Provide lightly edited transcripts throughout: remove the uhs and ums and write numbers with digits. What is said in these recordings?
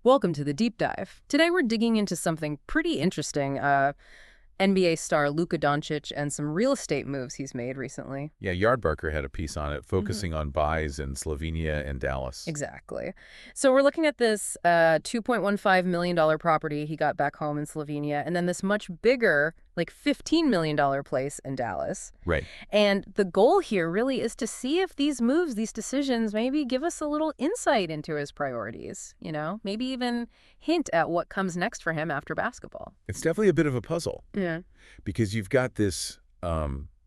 Welcome to the deep dive. Today we're digging into something pretty interesting. NBA star Luka Doncic and some real estate moves he's made recently. Yeah, Yardbarker had a piece on it, hmm focusing on buys in Slovenia and Dallas. Exactly. So we're looking at this $2.15 million property he got back home in Slovenia, and then this much bigger, like $15 million place in Dallas. Right. And the goal here really is to see if these moves, these decisions, maybe give us a little insight into his priorities, maybe even hint at what comes next for him after basketball. It's definitely a bit of a puzzle Yeah. because you've got this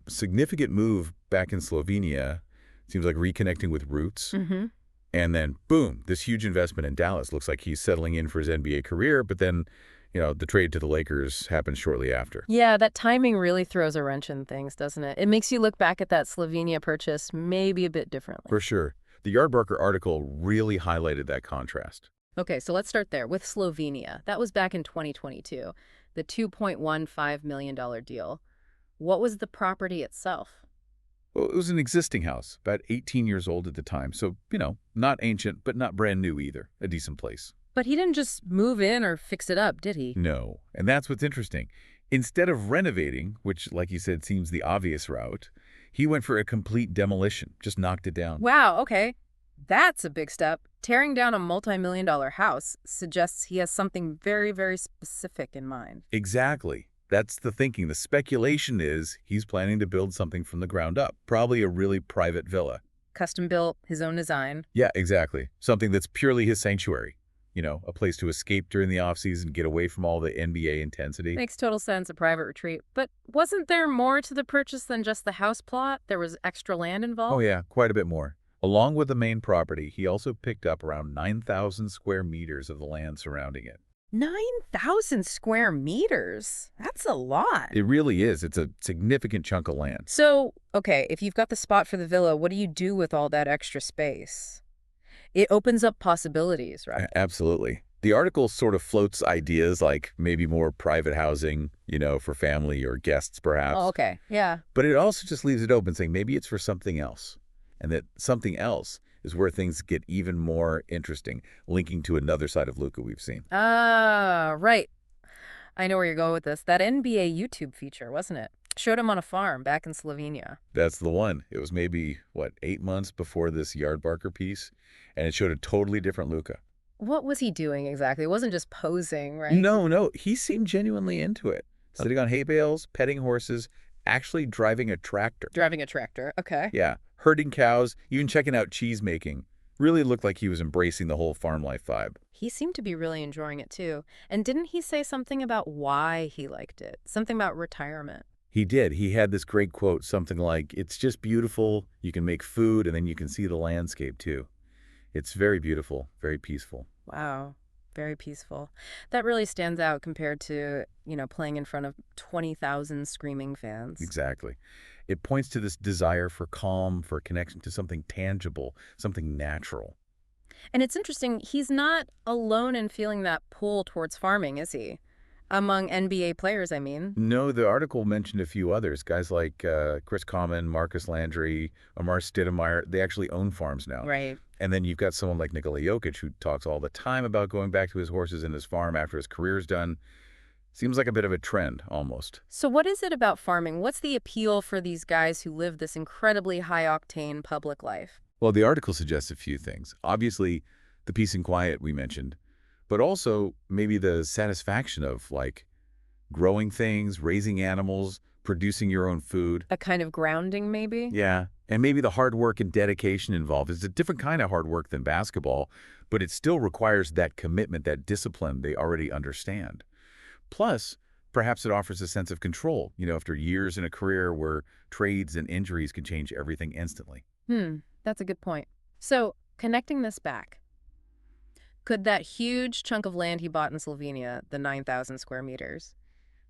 significant move back in Slovenia, seems like reconnecting with roots, hmm and then boom, this huge investment in Dallas. Looks like he's settling in for his NBA career, but then, the trade to the Lakers happens shortly after. Yeah, that timing really throws a wrench in things, doesn't it? It makes you look back at that Slovenia purchase maybe a bit differently. For sure. The Yardbarker article really highlighted that contrast. Okay, so let's start there with Slovenia. That was back in 2022, the $2.15 million deal. What was the property itself? Well, it was an existing house, about 18 years old at the time, so, not ancient, but not brand new either. A decent place. But he didn't just move in or fix it up, did he? No, and that's what's interesting. Instead of renovating, which, like you said, seems the obvious route, he went for a complete demolition, just knocked it down. Wow, okay. That's a big step. Tearing down a multi-million-dollar house suggests he has something very, very specific in mind. Exactly. That's the thinking. The speculation is he's planning to build something from the ground up, probably a really private villa. Custom built, his own design. Yeah, exactly. Something that's purely his sanctuary. A place to escape during the off-season, get away from all the NBA intensity. Makes total sense, a private retreat. But wasn't there more to the purchase than just the house plot? There was extra land Oh involved? yeah, quite a bit more. Along with the main property, he also picked up around 9,000 square meters of the land surrounding it. 9,000 square meters? That's a lot. It really is. It's a significant chunk of land. So, okay, if you've got the spot for the villa, what do you do with all that extra space? It opens up possibilities, right? Absolutely. The article sort of floats ideas like maybe more private housing, for family or guests perhaps. Oh, okay. Yeah. But it also just leaves it open, saying maybe it's for something else. And that something else is where things get even more interesting, linking to another side of Luka we've seen. Ah, right. I know where you're going with this. That NBA YouTube feature, wasn't it? Showed him on a farm back in Slovenia. That's the one. It was maybe, 8 months before this Yardbarker piece, and it showed a totally different Luka. What was he doing exactly? It wasn't just posing, right? No, no, he seemed genuinely into it. Sitting on hay bales, petting horses, actually driving a tractor. Driving a tractor. Okay. Yeah, herding cows, even checking out cheese making. Really looked like he was embracing the whole farm life vibe. He seemed to be really enjoying it too. And didn't he say something about why he liked it? Something about retirement. He did. He had this great quote, something like, "It's just beautiful. You can make food, and then you can see the landscape, too." It's very beautiful, very peaceful. Wow. Very peaceful. That really stands out compared to, playing in front of 20,000 screaming fans. Exactly. It points to this desire for calm, for connection to something tangible, something natural. And it's interesting, he's not alone in feeling that pull towards farming, is he? Among NBA players, I mean. No, the article mentioned a few others, guys like Chris Common, Marcus Landry, Amar Stoudemire. They actually own farms now. Right. And then you've got someone like Nikola Jokic who talks all the time about going back to his horses and his farm after his career's done. Seems like a bit of a trend, almost. So what is it about farming? What's the appeal for these guys who live this incredibly high-octane public life? Well, the article suggests a few things. Obviously, the peace and quiet we mentioned, but also maybe the satisfaction of, growing things, raising animals, producing your own food. A kind of grounding, maybe? Yeah, and maybe the hard work and dedication involved. It's a different kind of hard work than basketball, but it still requires that commitment, that discipline they already understand. Plus, perhaps it offers a sense of control, after years in a career where trades and injuries can change everything instantly. That's a good point. So, connecting this back, could that huge chunk of land he bought in Slovenia, the 9,000 square meters,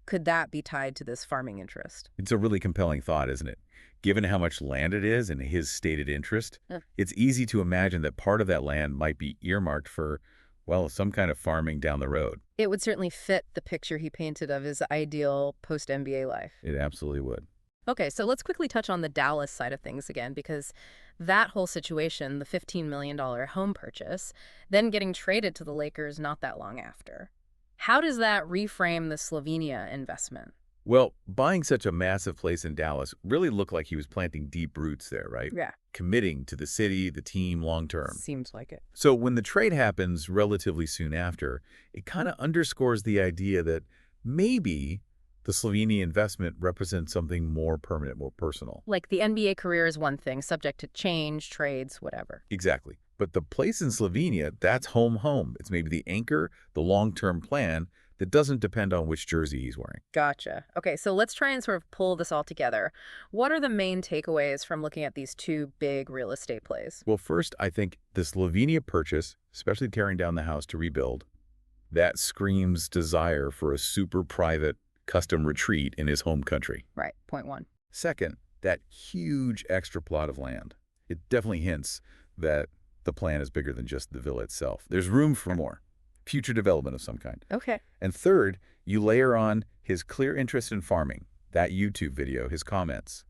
could that be tied to this farming interest? It's a really compelling thought, isn't it? Given how much land it is and his stated interest, Uh, it's easy to imagine that part of that land might be earmarked for, some kind of farming down the road. It would certainly fit the picture he painted of his ideal post-NBA life. It absolutely would. Okay, so let's quickly touch on the Dallas side of things again, because that whole situation, the $15 million home purchase, then getting traded to the Lakers not that long after. How does that reframe the Slovenia investment? Well, buying such a massive place in Dallas really looked like he was planting deep roots there, right? Yeah, Committing to the city, the team long term. seems like it. So when the trade happens relatively soon after, it kind of underscores the idea that maybe the Slovenia investment represents something more permanent, more personal. Like the NBA career is one thing, subject to change, trades, whatever. Exactly. But the place in Slovenia, that's home. It's maybe the anchor, the long-term plan that doesn't depend on which jersey he's wearing. Gotcha. Okay, so let's try and sort of pull this all together. What are the main takeaways from looking at these two big real estate plays? Well, first, I think the Slovenia purchase, especially tearing down the house to rebuild, that screams desire for a super private custom retreat in his home country. Right, point one. Second, that huge extra plot of land. It definitely hints that the plan is bigger than just the villa itself. There's room for more, future development of some kind. Okay. And third, you layer on his clear interest in farming, that YouTube video, his comments.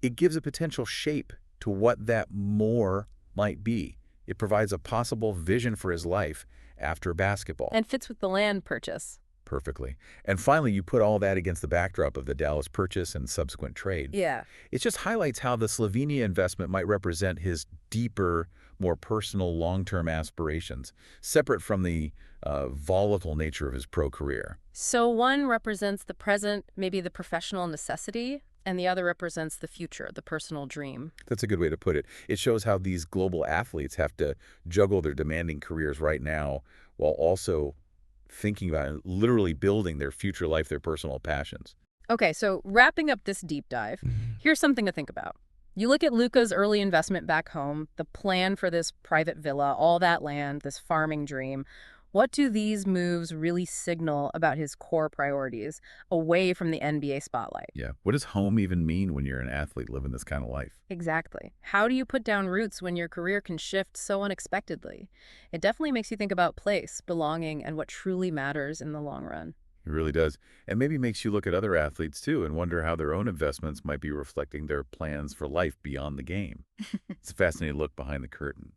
It gives a potential shape to what that more might be. It provides a possible vision for his life after basketball. And fits with the land purchase. Perfectly. And finally, you put all that against the backdrop of the Dallas purchase and subsequent trade. Yeah. It just highlights how the Slovenia investment might represent his deeper, more personal, long-term aspirations, separate from the volatile nature of his pro career. So one represents the present, maybe the professional necessity, and the other represents the future, the personal dream. That's a good way to put it. It shows how these global athletes have to juggle their demanding careers right now while also thinking about and literally building their future life, their personal passions. Okay, so wrapping up this deep dive, here's something to think about. You look at Luka's early investment back home, the plan for this private villa, all that land, this farming dream. What do these moves really signal about his core priorities away from the NBA spotlight? Yeah. What does home even mean when you're an athlete living this kind of life? Exactly. How do you put down roots when your career can shift so unexpectedly? It definitely makes you think about place, belonging, and what truly matters in the long run. It really does. And maybe makes you look at other athletes too and wonder how their own investments might be reflecting their plans for life beyond the game. It's a fascinating look behind the curtain.